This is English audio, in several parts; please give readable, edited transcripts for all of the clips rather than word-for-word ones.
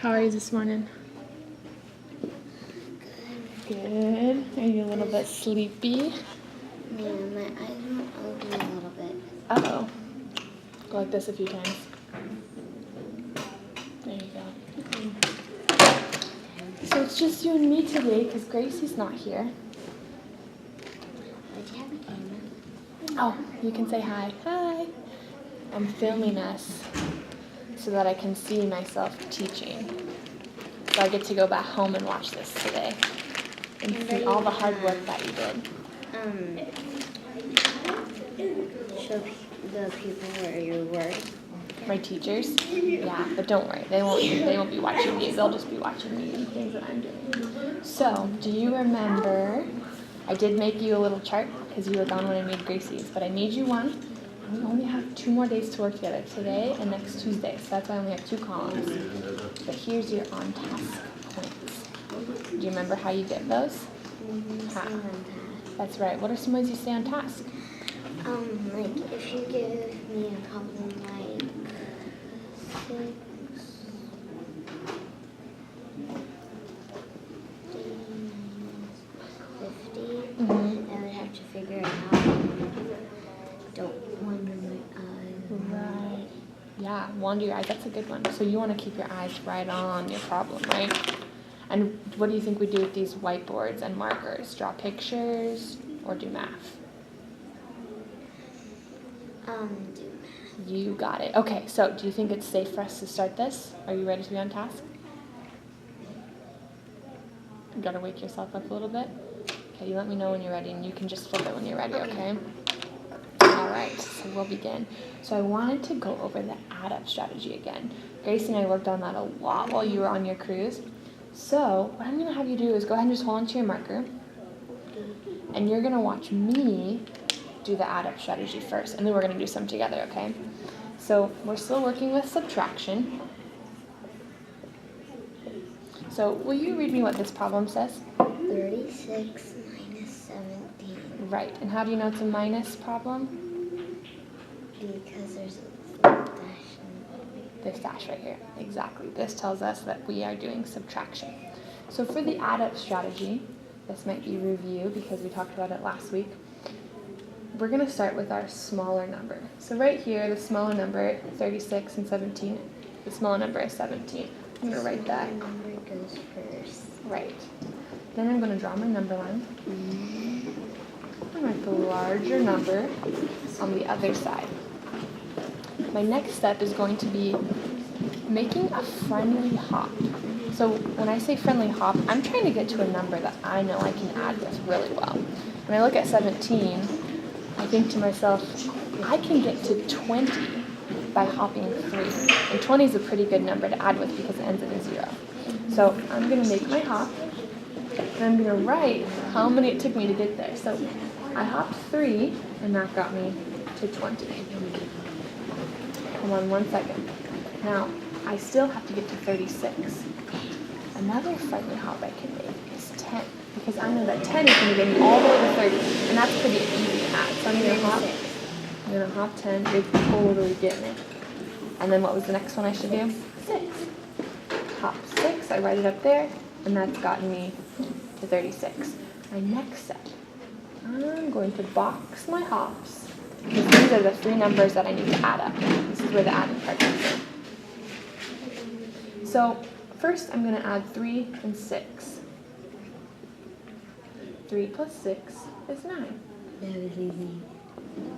How are you this morning? Good. Are you a little bit sleepy? Yeah, my eyes are open a little bit. Uh-oh. Go like this a few times. There you go. So it's just you and me today because Gracie's not here. Did you have a camera? Oh, you can say hi. Hi. I'm filming us so that I can see myself teaching. So I get to go back home and watch this today and see all the hard work that you did. Show the people where you were. My teachers? Yeah, but don't worry, they won't be watching me. They'll just be watching me and things that I'm doing. So, do you remember? I did make you a little chart because you were gone when I made Gracie's, but I made you one. And we only have 2 more days to work together, today and next Tuesday. So that's why I only have 2 columns. But here's your on-task points. Do you remember how you get those? That's right. What are some ways you stay on task? Like if you give me a problem like 50, I would have to figure it out. Don't wander my eyes. Right. Yeah, wander your eyes. That's a good one. So you want to keep your eyes right on your problem, right? And what do you think we do with these whiteboards and markers? Draw pictures or do math? Do math. You got it. Okay, so do you think it's safe for us to start this? Are you ready to be on task? You gotta wake yourself up a little bit. Okay, you let me know when you're ready, and you can just flip it when you're ready, okay? All right, so we'll begin. So I wanted to go over the add-up strategy again. Gracie and I worked on that a lot while you were on your cruise. So what I'm gonna have you do is go ahead and just hold onto your marker, and you're gonna watch me do the add-up strategy first, and then we're going to do some together, okay? So we're still working with subtraction. So will you read me what this problem says? 36 minus 17. Right, and how do you know it's a minus problem? Because there's a dash in This dash right here, exactly. This tells us that we are doing subtraction. So for the add-up strategy, this might be review because we talked about it last week. We're going to start with our smaller number. So right here, the smaller number, 36 and 17, the smaller number is 17. I'm going to write that. The number goes first. Right. Then I'm going to draw my number line. And write the larger number on the other side. My next step is going to be making a friendly hop. So when I say friendly hop, I'm trying to get to a number that I know I can add with really well. When I look at 17, I think to myself, I can get to 20 by hopping 3. And 20 is a pretty good number to add with because it ends in a 0. So I'm going to make my hop, and I'm going to write how many it took me to get there. So I hopped 3, and that got me to 20. Hold on 1 second. Now, I still have to get to 36. Another friendly hop I can make is 10. Because I know that 10 is going to get me all the way to 30, and that's pretty easy to add. So I'm going to hop 10, you're totally getting it. And then what was the next one I should do? 6. Hop 6, I write it up there, and that's gotten me to 36. My next step, I'm going to box my hops, because these are the 3 numbers that I need to add up. This is where the adding part comes in. So first I'm going to add 3 and 6. 3 plus 6 is 9. That was easy.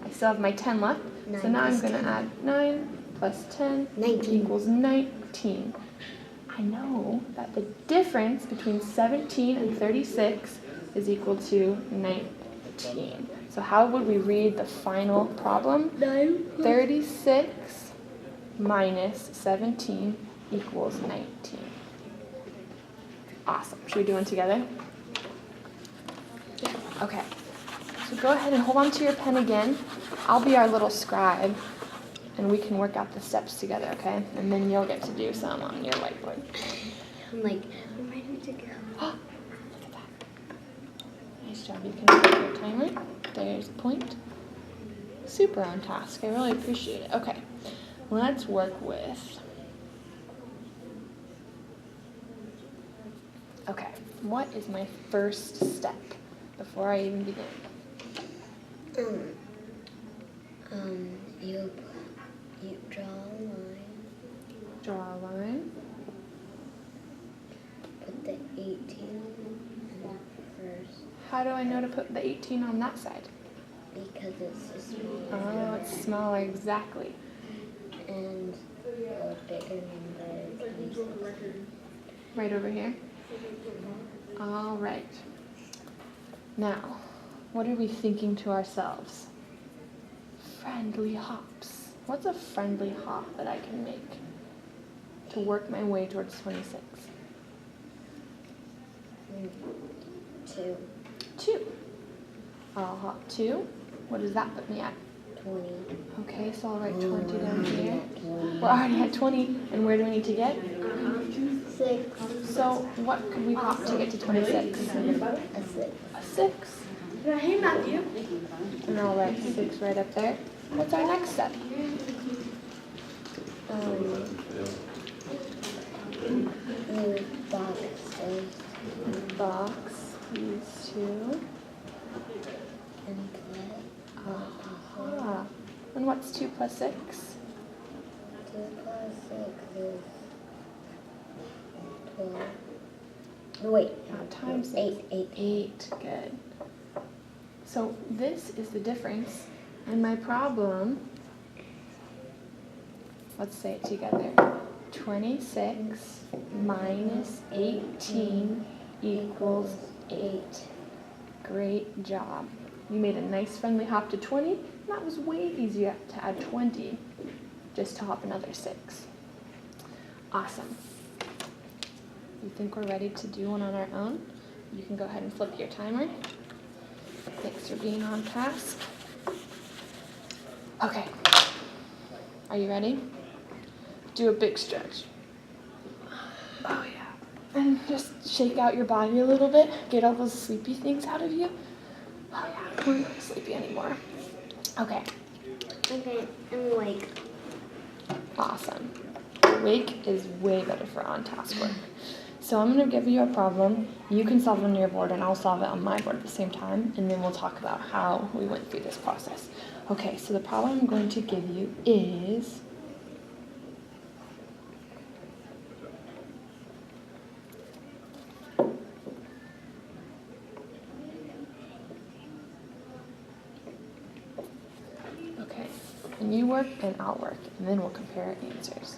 I still have my 10 left, so now I'm going to add 9 plus 10 19. equals 19. I know that the difference between 17 and 36 is equal to 19. So how would we read the final problem? 36 minus 17 equals 19. Awesome. Should we do one together? Okay, so go ahead and hold on to your pen again. I'll be our little scribe, and we can work out the steps together, okay? And then you'll get to do some on your whiteboard. I'm like, I'm ready to go. Look at that. Nice job. You can set your timer. There's a point. Super on task. I really appreciate it. Okay, let's work with What is my first step before I even begin? You draw a line. Draw a line. Put the 18 in the first How do I know to put the 18 on that side? because it's a small Oh, it's smaller, exactly. and a bigger number is 26. Right over here. All right. Now, what are we thinking to ourselves? Friendly hops. What's a friendly hop that I can make to work my way towards 26? 2, 2. I'll hop 2. What does that put me at? 20. Okay, so I'll write 20 down here. We're already at 20, and where do we need to get? 6. So what could we hop to get to 26? A 6. A 6. Hey, Matthew. And I'll write 6 right up there. What's our next step? The box is Box these 2. and play. Aha. And what's 2 plus 6? 2 plus 6 is 12. No, wait. Times 8. 8. Good. So this is the difference. And my problem, let's say it together. 26 minus 18 equals 8. Great job. You made a nice friendly hop to 20. And that was way easier to add 20 just to hop another 6. Awesome. You think we're ready to do one on our own? You can go ahead and flip your timer. Thanks for being on task. Okay. Are you ready? Do a big stretch. Oh yeah. And just shake out your body a little bit. Get all those sleepy things out of you. Oh yeah, we're not sleepy anymore. Okay. Okay, I'm awake. Awesome. Awake is way better for on-task work. So I'm going to give you a problem. You can solve it on your board, and I'll solve it on my board at the same time, and then we'll talk about how we went through this process. Okay, so the problem I'm going to give you is okay, and you work and I'll work, and then we'll compare answers.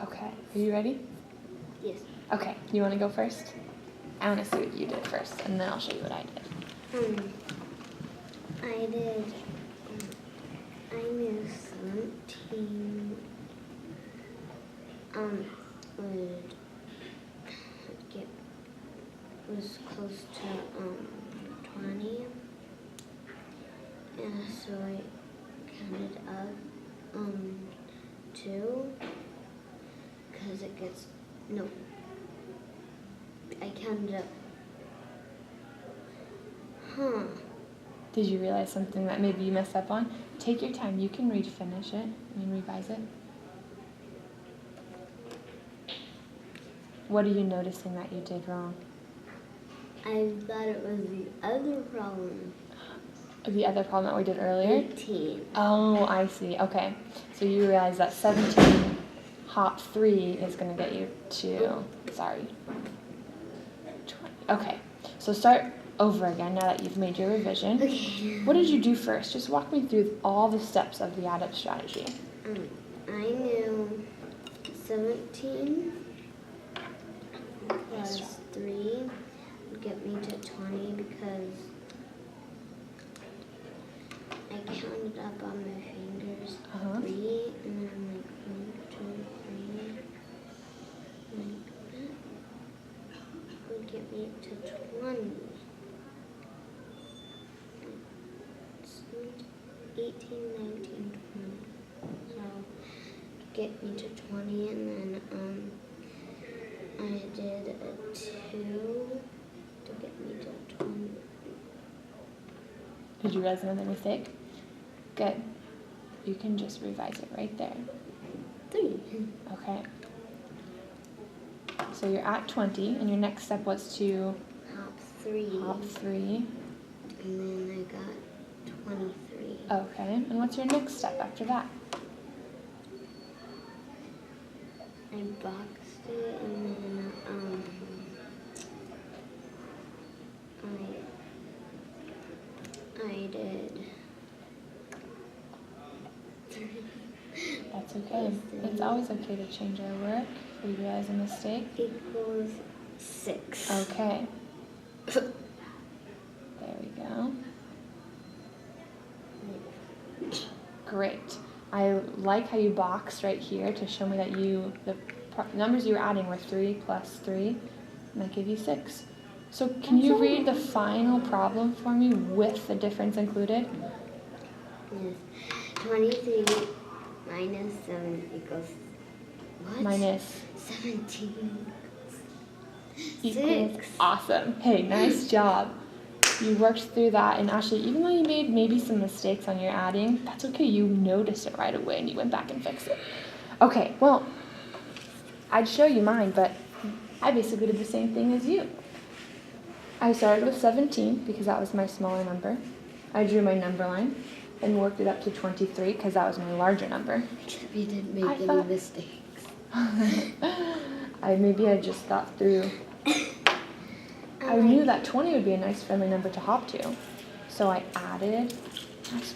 Okay, are you ready? Yes. Okay, you want to go first? I want to see what you did first, and then I'll show you what I did. I did. I knew 17. Would get was close to 20. And so I counted up 2 because it gets no. I counted up. Did you realize something that maybe you messed up on? Take your time. You can finish it and revise it. What are you noticing that you did wrong? I thought it was the other problem. The other problem that we did earlier? 18. Oh, I see. Okay. So you realize that 17 hop 3 is going to get you to, sorry, 20. Okay, so start over again now that you've made your revision. Okay. What did you do first? Just walk me through all the steps of the add-up strategy. I knew 17 plus 3 would get me to 20 because I counted up on my fingers 3, and then I'm like 1, 2, 3. Like that would get me to 20. 18, 19, 20. So get me to 20, and then I did a 2 to get me to 20. Did you realize another mistake? Good. You can just revise it right there. 3. Okay. So you're at 20, and your next step was to Hop 3. hop 3. And then I got 23. Okay. And what's your next step after that? I boxed it, and then I did. That's okay. It's always okay to change our work if we realize a mistake. Equals 6. Okay. There we go. Great. I like how you boxed right here to show me that the numbers you were adding were 3 plus 3, and that gave you 6. So can you read the final problem for me with the difference included? Yes. 23 minus 7 equals what? Minus 17 equals 6. awesome. Hey, nice job. You worked through that, and actually, even though you made maybe some mistakes on your adding, that's okay. You noticed it right away, and you went back and fixed it. Okay, well, I'd show you mine, but I basically did the same thing as you. I started with 17 because that was my smaller number. I drew my number line and worked it up to 23 because that was my larger number. We didn't make any mistakes. Maybe I just thought through. I knew that 20 would be a nice friendly number to hop to. So I added,